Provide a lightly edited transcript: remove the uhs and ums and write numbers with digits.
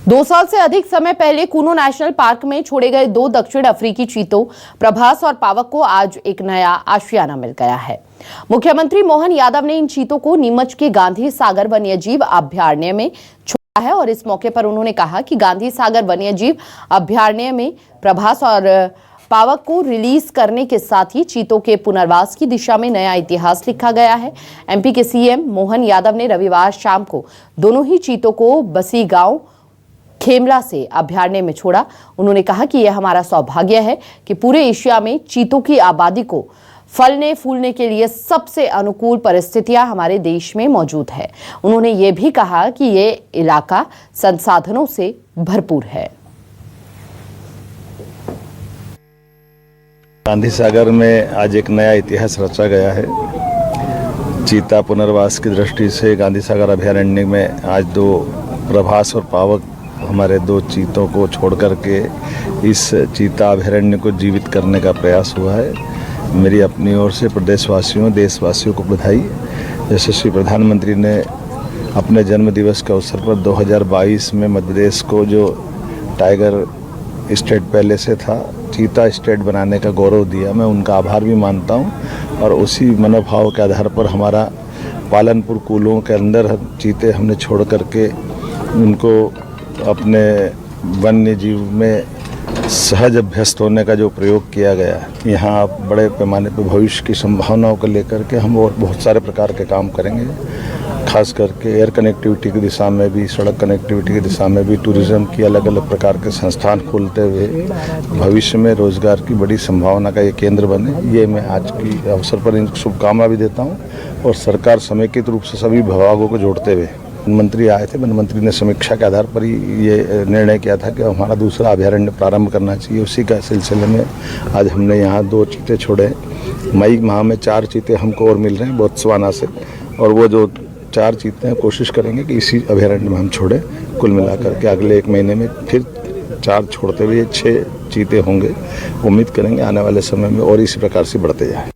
2 साल से अधिक समय पहले कूनो नेशनल पार्क में छोड़े गए 2 दक्षिण अफ्रीकी चीतों प्रभास और पावक को आज एक नया आशियाना मिल गया है। मुख्यमंत्री मोहन यादव ने इन चीतों को नीमच के गांधी सागर वन्यजीव अभयारण्य में छोड़ा है और इस मौके पर उन्होंने कहा कि गांधी सागर वन्यजीव अभयारण्य में प्रभास और पावक को रिलीज करने के साथ ही चीतों के पुनर्वास की दिशा में नया इतिहास लिखा गया है। एमपी के सीएम मोहन यादव ने रविवार शाम को दोनों ही चीतों को बसी गांव खेमला से अभयारण्य में छोड़ा। उन्होंने कहा कि यह हमारा सौभाग्य है कि पूरे एशिया में चीतों की आबादी को फलने फूलने के लिए सबसे अनुकूल परिस्थितियां हमारे देश में मौजूद है। उन्होंने ये भी कहा कि ये इलाका संसाधनों से भरपूर है। गांधी सागर में आज एक नया इतिहास रचा गया है। चीता पुनर्वास की दृष्टि से गांधी सागर अभयारण्य में आज 2 प्रभास और पावक हमारे 2 चीतों को छोड़ करके इस चीता अभयारण्य को जीवित करने का प्रयास हुआ है। मेरी अपनी ओर से प्रदेशवासियों देशवासियों को बधाई। यशस्वी प्रधानमंत्री ने अपने जन्म दिवस के अवसर पर 2022 में मध्य प्रदेश को जो टाइगर स्टेट पहले से था चीता स्टेट बनाने का गौरव दिया। मैं उनका आभार भी मानता हूं और उसी मनोभाव के आधार पर हमारा पालनपुर कूलों के अंदर चीते हमने छोड़ करके उनको अपने वन्य जीव में सहज अभ्यस्त होने का जो प्रयोग किया गया है। यहाँ बड़े पैमाने पर भविष्य की संभावनाओं को लेकर के हम और बहुत सारे प्रकार के काम करेंगे, खास करके एयर कनेक्टिविटी की दिशा में भी, सड़क कनेक्टिविटी की दिशा में भी, टूरिज्म की अलग अलग प्रकार के संस्थान खोलते हुए भविष्य में रोजगार की बड़ी संभावना का ये केंद्र बने। ये मैं आज की अवसर पर इनको शुभकामना भी देता हूँ और सरकार समेकित रूप से सभी विभागों को जोड़ते हुए वन मंत्री आए थे। वन मंत्री ने समीक्षा के आधार पर ही ये निर्णय किया था कि हमारा दूसरा अभयारण्य प्रारंभ करना चाहिए। उसी का सिलसिले में आज हमने यहाँ 2 चीते छोड़े। मई माह में 4 चीते हमको और मिल रहे हैं बोत्सवाना से और वो जो 4 चीते हैं कोशिश करेंगे कि इसी अभयारण्य में हम छोड़ें। कुल मिलाकर के अगले 1 महीने में फिर 4 छोड़ते हुए 6 चीते होंगे। उम्मीद करेंगे आने वाले समय में और इसी प्रकार से बढ़ते जाएँ।